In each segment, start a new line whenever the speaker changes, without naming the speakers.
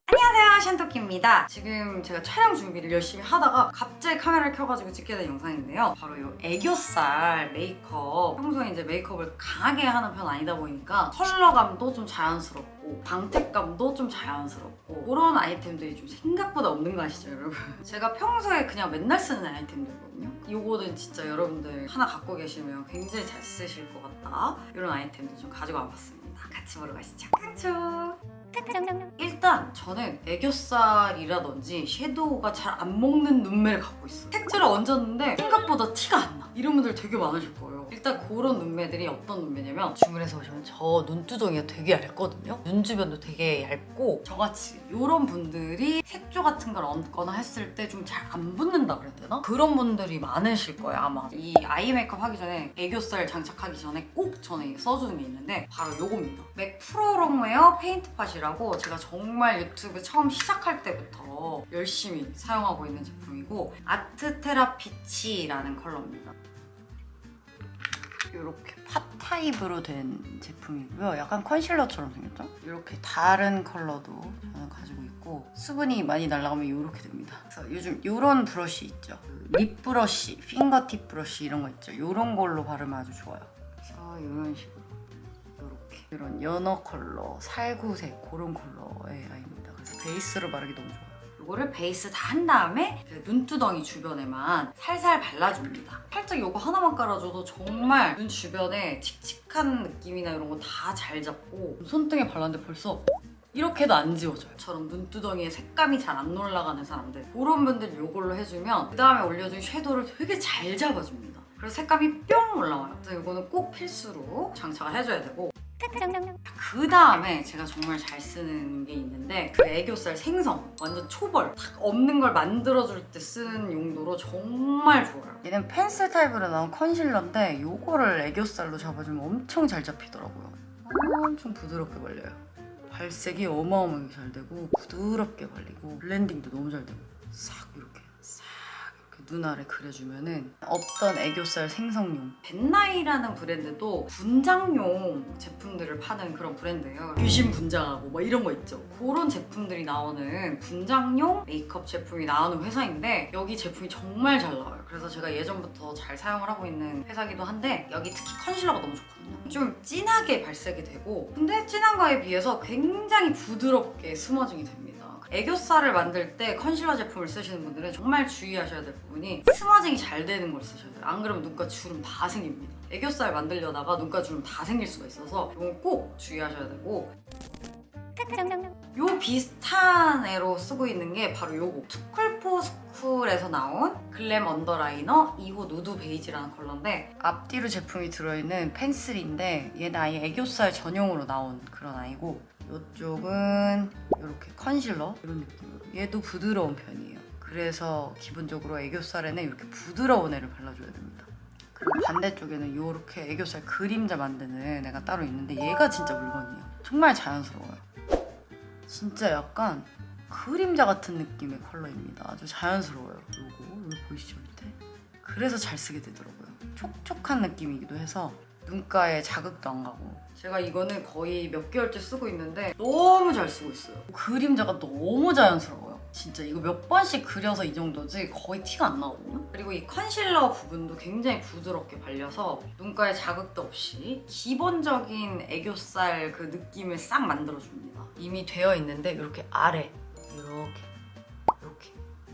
안녕하세요, 샨토끼입니다. 지금 제가 촬영 준비를 열심히 하다가 갑자기 카메라를 켜가지고 찍게 된 영상인데요. 바로 이 애교살 메이크업. 평소에 이제 메이크업을 강하게 하는 편 아니다 보니까 컬러감도 좀 자연스럽고 광택감도 좀 자연스럽고 그런 아이템들이 좀 생각보다 없는 거 아시죠, 여러분? 제가 평소에 그냥 맨날 쓰는 아이템들이거든요. 이거는 진짜 여러분들 하나 갖고 계시면 굉장히 잘 쓰실 것 같다. 이런 아이템들 좀 가지고 와봤습니다. 같이 보러 가시죠. 깡총! 일단 저는 애교살이라든지 섀도우가 잘 안 먹는 눈매를 갖고 있어요. 색조를 얹었는데 생각보다 티가 안 나. 이런 분들 되게 많으실 거예요. 일단 그런 눈매들이 어떤 눈매냐면 주문해서 오시면 저 눈두덩이가 되게 얇거든요. 눈 주변도 되게 얇고 저같이 이런 분들이 색조 같은 걸 얹거나 했을 때 좀 잘 안 붙는다 그래야 되나? 그런 분들이 많으실 거예요, 아마. 이 아이 메이크업 하기 전에 애교살 장착하기 전에 꼭 저는 써주는 게 있는데 바로 요겁니다. 맥 프로 롱웨어 페인트 팟이라고 제가 정말 유튜브 처음 시작할 때부터 열심히 사용하고 있는 제품이고 아트 테라피치라는 컬러입니다. 이렇게 팟 타입으로 된 제품이고요. 약간 컨실러처럼 생겼죠? 이렇게 다른 컬러도 저는 가지고 있고 수분이 많이 날아가면 이렇게 됩니다. 그래서 요즘 이런 브러쉬 있죠? 립 브러쉬, 핑거팁 브러쉬 이런 거 있죠? 이런 걸로 바르면 아주 좋아요. 그래서 이런 식으로 이렇게 이런 연어 컬러, 살구색 그런 컬러의 아이입니다. 그래서 베이스로 바르기 너무 좋아요. 이거를 베이스 다 한 다음에 눈두덩이 주변에만 살살 발라줍니다. 살짝 이거 하나만 깔아줘도 정말 눈 주변에 칙칙한 느낌이나 이런 거 다 잘 잡고 손등에 발랐는데 벌써 이렇게도 안 지워져요. 저런 눈두덩이에 색감이 잘 안 올라가는 사람들 그런 분들이 이걸로 해주면 그 다음에 올려준 섀도우를 되게 잘 잡아줍니다. 그래서 색감이 뿅 올라와요. 그래서 이거는 꼭 필수로 장착을 해줘야 되고 그 다음에 제가 정말 잘 쓰는 게 있는데 그 애교살 생성 완전 초벌 딱 없는 걸 만들어줄 때 쓰는 용도로 정말 좋아요. 얘는 펜슬 타입으로 나온 컨실러인데 이거를 애교살로 잡아주면 엄청 잘 잡히더라고요. 엄청 부드럽게 발려요. 발색이 어마어마하게 잘 되고 부드럽게 발리고 블렌딩도 너무 잘 되고 싹 이렇게 눈 아래 그려주면은 없던 애교살 생성용 벤나이라는 브랜드도 분장용 제품들을 파는 그런 브랜드예요. 유심 분장하고 뭐 이런 거 있죠. 그런 제품들이 나오는 분장용 메이크업 제품이 나오는 회사인데 여기 제품이 정말 잘 나와요. 그래서 제가 예전부터 잘 사용을 하고 있는 회사기도 한데 여기 특히 컨실러가 너무 좋거든요. 좀 진하게 발색이 되고 근데 진한 거에 비해서 굉장히 부드럽게 스머징이 됩니다. 애교살을 만들 때 컨실러 제품을 쓰시는 분들은 정말 주의하셔야 될 부분이 스머징이 잘 되는 걸 쓰셔야 돼요. 안 그러면 눈가 주름 다 생깁니다. 애교살 만들려다가 눈가 주름 다 생길 수가 있어서 이건 꼭 주의하셔야 되고 요 비슷한 애로 쓰고 있는 게 바로 요거 투쿨포스쿨에서 나온 글램 언더라이너 2호 누드 베이지라는 컬러인데 앞뒤로 제품이 들어있는 펜슬인데 얘는 아예 애교살 전용으로 나온 그런 아이고 이쪽은 이렇게 컨실러 이런 느낌으로 얘도 부드러운 편이에요. 그래서 기본적으로 애교살에는 이렇게 부드러운 애를 발라줘야 됩니다. 그리고 반대쪽에는 이렇게 애교살 그림자 만드는 애가 따로 있는데 얘가 진짜 물건이에요. 정말 자연스러워요. 진짜 약간 그림자 같은 느낌의 컬러입니다. 아주 자연스러워요. 여기 보이시죠 밑에? 그래서 잘 쓰게 되더라고요. 촉촉한 느낌이기도 해서 눈가에 자극도 안 가고 제가 이거는 거의 몇 개월째 쓰고 있는데 너무 잘 쓰고 있어요. 그림자가 너무 자연스러워요. 진짜 이거 몇 번씩 그려서 이 정도지 거의 티가 안 나거든요. 그리고 이 컨실러 부분도 굉장히 부드럽게 발려서 눈가에 자극도 없이 기본적인 애교살 그 느낌을 싹 만들어줍니다. 이미 되어 있는데 이렇게 아래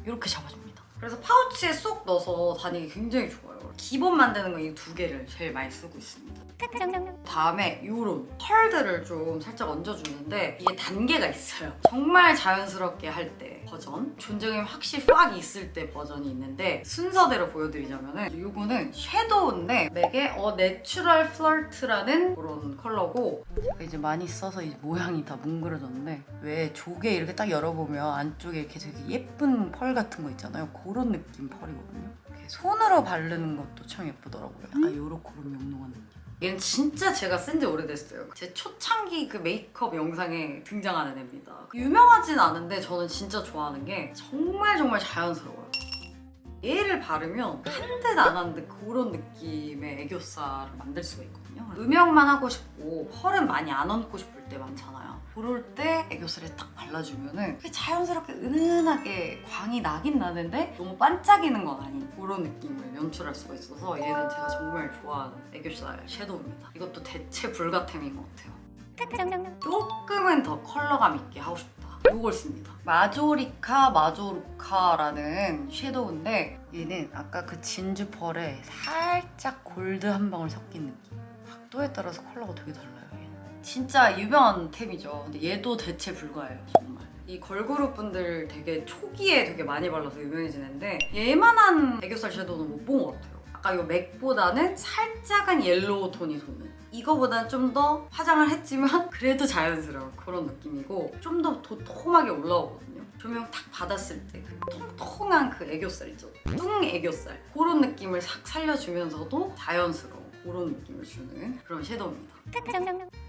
이렇게 잡아줍니다. 그래서 파우치에 쏙 넣어서 다니기 굉장히 좋아요. 기본 만드는 거 이 두 개를 제일 많이 쓰고 있습니다. 다음에 이런 펄들을 좀 살짝 얹어주는데 이게 단계가 있어요. 정말 자연스럽게 할 때 버전, 존재감이 확실히 빡 있을 때 버전이 있는데 순서대로 보여드리자면은 이거는 섀도우인데 맥의 내추럴 플러트라는 그런 컬러고 제가 이제 많이 써서 이 모양이 다 뭉그러졌는데 왜 조개 이렇게 딱 열어보면 안쪽에 이렇게 되게 예쁜 펄 같은 거 있잖아요. 그런 느낌 펄이거든요. 이렇게 손으로 바르는 것도 참 예쁘더라고요. 약간 요렇게 명롱한 느낌. 얘는 진짜 제가 쓴 지 오래됐어요. 제 초창기 그 메이크업 영상에 등장하는 애입니다. 유명하진 않은데 저는 진짜 좋아하는 게 정말 자연스러워요. 얘를 바르면 한 듯 안 한 듯 그런 느낌의 애교살을 만들 수가 있거든요. 음영만 하고 싶고 펄은 많이 안 얹고 싶을 때 많잖아요. 그럴 때 애교살에 딱 발라주면은 그게 자연스럽게 은은하게 광이 나긴 나는데 너무 반짝이는 건 아닌 그런 느낌을 연출할 수가 있어서 얘는 제가 정말 좋아하는 애교살 섀도우입니다. 이것도 대체 불가템인 것 같아요. 조금은 더 컬러감 있게 하고 싶다. 이걸 씁니다. 마조루카라는 섀도우인데 얘는 아까 그 진주 펄에 살짝 골드 한 방울 섞인 느낌. 각도에 따라서 컬러가 되게 달라요. 얘는. 진짜 유명한 템이죠. 근데 얘도 대체 불가예요. 정말. 이 걸그룹 분들 되게 초기에 되게 많이 발라서 유명해지는데 얘만한 애교살 섀도우는 못 본 것 같아요. 아까 이 맥보다는 살짝은 옐로우 톤이 도는 이거보다는 좀 더 화장을 했지만 그래도 자연스러운 그런 느낌이고 좀 더 도톰하게 올라오거든요. 조명 탁 받았을 때 그 통통한 그 애교살 있죠? 뚱 애교살 그런 느낌을 싹 살려주면서도 자연스러운 그런 느낌을 주는 그런 섀도우입니다.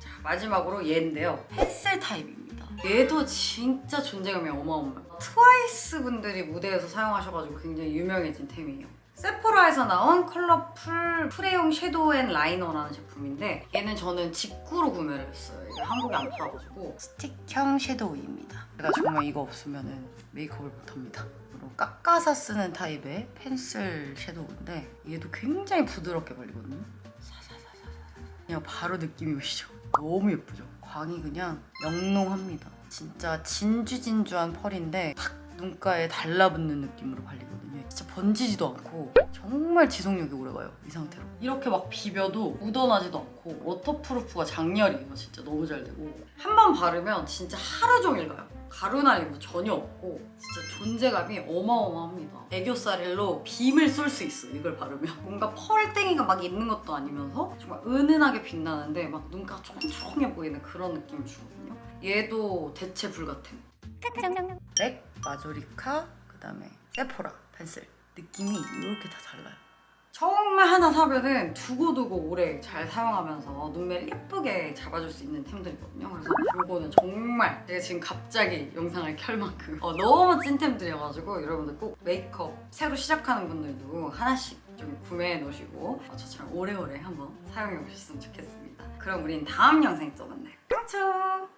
자, 마지막으로 얘인데요. 펜슬 타입입니다. 얘도 진짜 존재감이 어마어마해요. 트와이스 분들이 무대에서 사용하셔가지고 굉장히 유명해진 템이에요. 세포라에서 나온 컬러풀 프레용 섀도우 앤 라이너라는 제품인데 얘는 저는 직구로 구매를 했어요. 이게 한국에 안 팔아가지고 스틱형 섀도우입니다. 제가 정말 이거 없으면 메이크업을 못합니다. 그리고 깎아서 쓰는 타입의 펜슬 섀도우인데 얘도 굉장히 부드럽게 발리거든요. 사사사사사 그냥 바로 느낌이 오시죠? 너무 예쁘죠? 광이 그냥 영롱합니다. 진짜 진주한 펄인데 탁 눈가에 달라붙는 느낌으로 발리거든요. 진짜 번지지도 않고 정말 지속력이 오래가요. 이 상태로. 이렇게 막 비벼도 묻어나지도 않고 워터프루프가 장렬이에요. 진짜 너무 잘 되고 한 번 바르면 진짜 하루 종일 가요. 가루날림도 전혀 없고 진짜 존재감이 어마어마합니다. 애교살로 빔을 쏠 수 있어 이걸 바르면. 뭔가 펄땡이가 막 있는 것도 아니면서 정말 은은하게 빛나는데 막 눈가가 촉촉해 보이는 그런 느낌을 주거든요. 얘도 대체 불가템. 맥, 마조리카, 그다음에 세포라 펜슬 느낌이 이렇게 다 달라요. 정말 하나 사면은 두고두고 오래 잘 사용하면서 눈매를 예쁘게 잡아줄 수 있는 템들이거든요. 그래서 이거는 정말 제가 지금 갑자기 영상을 켤 만큼 너무 찐템들이어가지고 여러분들 꼭 메이크업 새로 시작하는 분들도 하나씩 좀 구매해 놓으시고 저처럼 오래오래 한번 사용해 보셨으면 좋겠습니다. 그럼 우린 다음 영상에 또 만나요. 깡총!